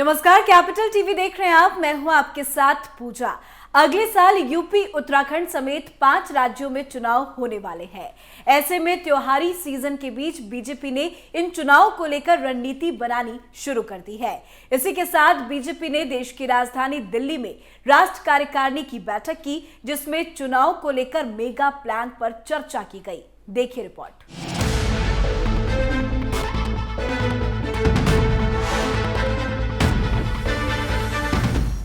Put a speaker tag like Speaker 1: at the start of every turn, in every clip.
Speaker 1: नमस्कार, capital TV देख रहे हैं आप। मैं हूं आपके साथ पूजा। अगले साल यूपी, उत्तराखंड समेत 5 राज्यों में चुनाव होने वाले हैं। ऐसे में त्योहारी सीजन के बीच बीजेपी ने इन चुनाव को लेकर रणनीति बनानी शुरू कर दी है। इसी के साथ बीजेपी ने देश की राजधानी दिल्ली में राष्ट्र कार्यकारिणी की बैठक की, जिसमें चुनाव को लेकर मेगा प्लान पर चर्चा की गई। देखिए रिपोर्ट।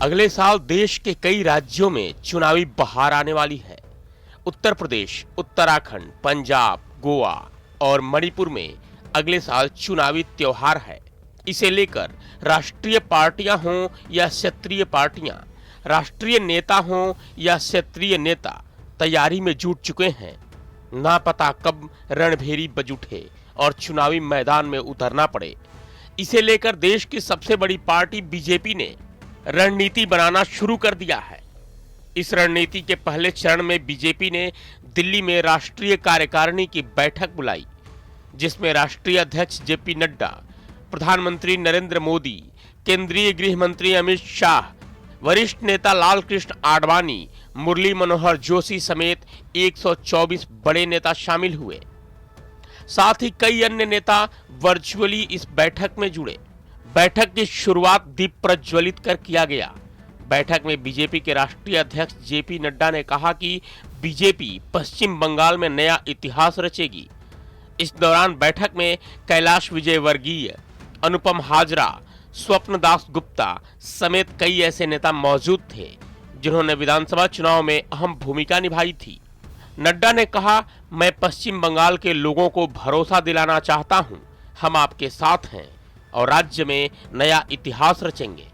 Speaker 2: अगले साल देश के कई राज्यों में चुनावी बहार आने वाली है। उत्तर प्रदेश, उत्तराखंड, पंजाब, गोवा और मणिपुर में अगले साल चुनावी त्योहार है। इसे लेकर राष्ट्रीय पार्टियां हों या क्षेत्रीय पार्टियां, राष्ट्रीय नेता हों या क्षेत्रीय नेता तैयारी में जुट चुके हैं। ना पता कब रणभेरी बज उठे और चुनावी मैदान में उतरना पड़े। इसे लेकर देश की सबसे बड़ी पार्टी बीजेपी ने रणनीति बनाना शुरू कर दिया है। इस रणनीति के पहले चरण में बीजेपी ने दिल्ली में राष्ट्रीय कार्यकारिणी की बैठक बुलाई, जिसमें राष्ट्रीय अध्यक्ष जेपी नड्डा, प्रधानमंत्री नरेंद्र मोदी, केंद्रीय गृह मंत्री अमित शाह, वरिष्ठ नेता लालकृष्ण आडवाणी, मुरली मनोहर जोशी समेत 124 बड़े नेता शामिल हुए। साथ ही कई अन्य नेता वर्चुअली इस बैठक में जुड़े। बैठक की शुरुआत दीप प्रज्वलित कर किया गया। बैठक में बीजेपी के राष्ट्रीय अध्यक्ष जेपी नड्डा ने कहा कि बीजेपी पश्चिम बंगाल में नया इतिहास रचेगी। इस दौरान बैठक में कैलाश विजयवर्गीय, अनुपम हाजरा, स्वप्न दास गुप्ता समेत कई ऐसे नेता मौजूद थे जिन्होंने विधानसभा चुनाव में अहम भूमिका निभाई थी। नड्डा ने कहा, मैं पश्चिम बंगाल के लोगों को भरोसा दिलाना चाहता हूं, हम आपके साथ हैं और राज्य में नया इतिहास रचेंगे।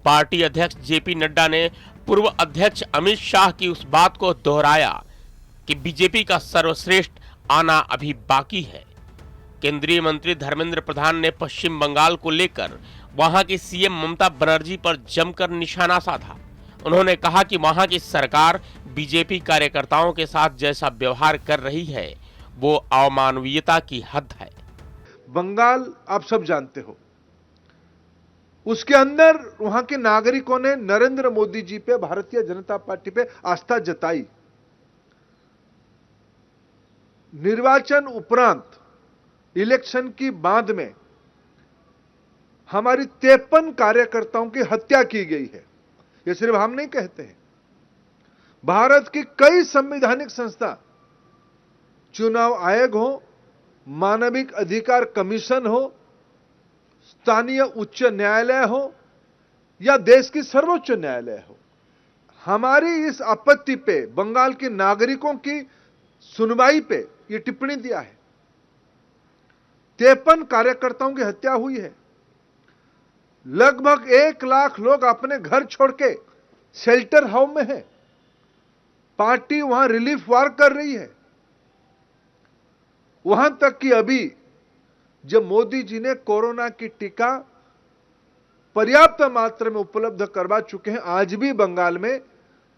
Speaker 2: पार्टी अध्यक्ष जेपी नड्डा ने पूर्व अध्यक्ष अमित शाह की उस बात को दोहराया कि बीजेपी का सर्वश्रेष्ठ आना अभी बाकी है। केंद्रीय मंत्री धर्मेंद्र प्रधान ने पश्चिम बंगाल को लेकर वहां की सीएम ममता बनर्जी पर जमकर निशाना साधा। उन्होंने कहा कि वहां की सरकार बीजेपी कार्यकर्ताओं के साथ जैसा व्यवहार कर रही है वो अमानवीयता की हद है।
Speaker 3: बंगाल आप सब जानते हो, उसके अंदर वहां के नागरिकों ने नरेंद्र मोदी जी पे, भारतीय जनता पार्टी पे आस्था जताई। निर्वाचन उपरांत इलेक्शन की बाद में हमारी 53 कार्यकर्ताओं की हत्या की गई है। यह सिर्फ हम नहीं कहते हैं, भारत की कई संवैधानिक संस्था, चुनाव आयोग हो, मानविक अधिकार कमीशन हो, स्थानीय उच्च न्यायालय हो या देश की सर्वोच्च न्यायालय हो, हमारी इस आपत्ति पे, बंगाल के नागरिकों की सुनवाई पे ये टिप्पणी दिया है। 53 कार्यकर्ताओं की हत्या हुई है। लगभग 1 लाख लोग अपने घर छोड़ के शेल्टर हाउस में हैं। पार्टी वहां रिलीफ वर्क कर रही है। वहां तक कि अभी जब मोदी जी ने कोरोना की टीका पर्याप्त मात्रा में उपलब्ध करवा चुके हैं, आज भी बंगाल में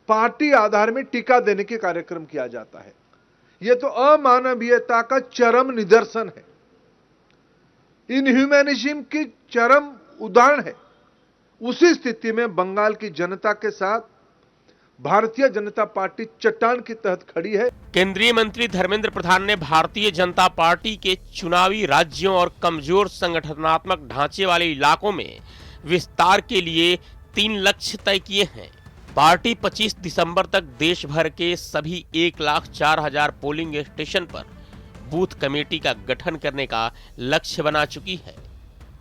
Speaker 3: पार्टी आधार में टीका देने के कार्यक्रम किया जाता है। यह तो अमानवीयता का चरम निदर्शन है, इनह्यूमैनिज्म की चरम उदाहरण है। उसी स्थिति में बंगाल की जनता के साथ भारतीय जनता पार्टी चट्टान की तहत खड़ी है।
Speaker 2: केंद्रीय मंत्री धर्मेंद्र प्रधान ने भारतीय जनता पार्टी के चुनावी राज्यों और कमजोर संगठनात्मक ढांचे वाले इलाकों में विस्तार के लिए 3 लक्ष्य तय किए हैं। पार्टी 25 दिसंबर तक देश भर के सभी 1,04,000 पोलिंग स्टेशन पर बूथ कमेटी का गठन करने का लक्ष्य बना चुकी है।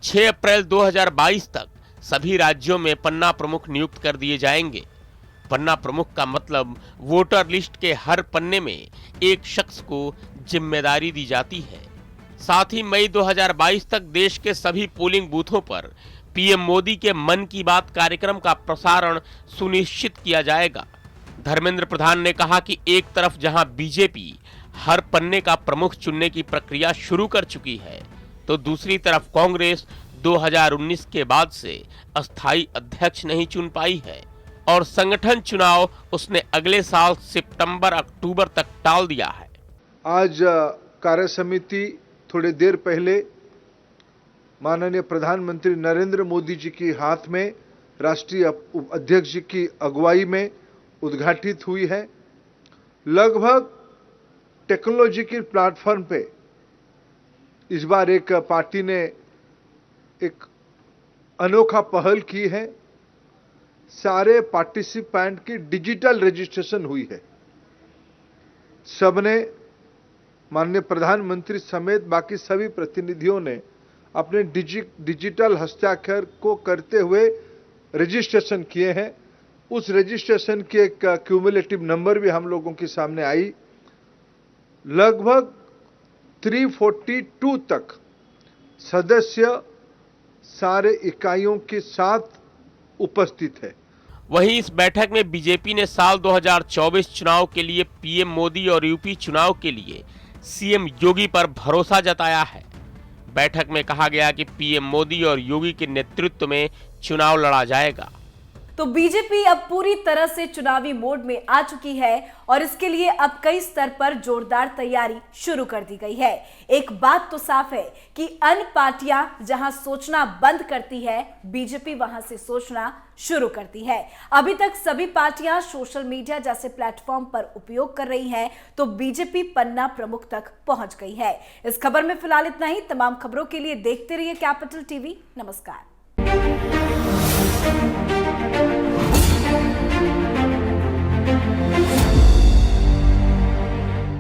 Speaker 2: 6 अप्रैल 2022 तक सभी राज्यों में पन्ना प्रमुख नियुक्त कर दिए जाएंगे। पन्ना प्रमुख का मतलब वोटर लिस्ट के हर पन्ने में एक शख्स को जिम्मेदारी दी जाती है। साथ ही मई 2022 तक देश के सभी पोलिंग बूथों पर पीएम मोदी के मन की बात कार्यक्रम का प्रसारण सुनिश्चित किया जाएगा। धर्मेंद्र प्रधान ने कहा कि एक तरफ जहां बीजेपी हर पन्ने का प्रमुख चुनने की प्रक्रिया शुरू कर चुकी है, तो दूसरी तरफ कांग्रेस 2019 के बाद से अस्थायी अध्यक्ष नहीं चुन पाई है और संगठन चुनाव उसने अगले साल सितंबर-अक्टूबर तक टाल दिया है।
Speaker 3: आज कार्य समिति थोड़ी देर पहले माननीय प्रधानमंत्री नरेंद्र मोदी जी के हाथ में, राष्ट्रीय अध्यक्ष जी की अगुवाई में उद्घाटित हुई है। लगभग टेक्नोलॉजी के प्लेटफॉर्म पे इस बार एक पार्टी ने एक अनोखा पहल की है। सारे पार्टिसिपेंट की डिजिटल रजिस्ट्रेशन हुई है। सबने, माननीय प्रधानमंत्री समेत बाकी सभी प्रतिनिधियों ने अपने डिजिटल हस्ताक्षर को करते हुए रजिस्ट्रेशन किए हैं। उस रजिस्ट्रेशन की एक क्यूमुलेटिव नंबर भी हम लोगों के सामने आई। लगभग 342 तक सदस्य सारे इकाइयों के साथ उपस्थित है।
Speaker 2: वहीं इस बैठक में बीजेपी ने साल 2024 चुनाव के लिए पीएम मोदी और यूपी चुनाव के लिए सीएम योगी पर भरोसा जताया है। बैठक में कहा गया कि पीएम मोदी और योगी के नेतृत्व में चुनाव लड़ा जाएगा।
Speaker 1: तो बीजेपी अब पूरी तरह से चुनावी मोड में आ चुकी है और इसके लिए अब कई स्तर पर जोरदार तैयारी शुरू कर दी गई है। एक बात तो साफ है कि अन्य पार्टियां जहां सोचना बंद करती है, बीजेपी वहां से सोचना शुरू करती है। अभी तक सभी पार्टियां सोशल मीडिया जैसे प्लेटफॉर्म पर उपयोग कर रही हैं, तो बीजेपी पन्ना प्रमुख तक पहुंच गई है। इस खबर में फिलहाल इतना ही। तमाम खबरों के लिए देखते रहिए कैपिटल टीवी। नमस्कार।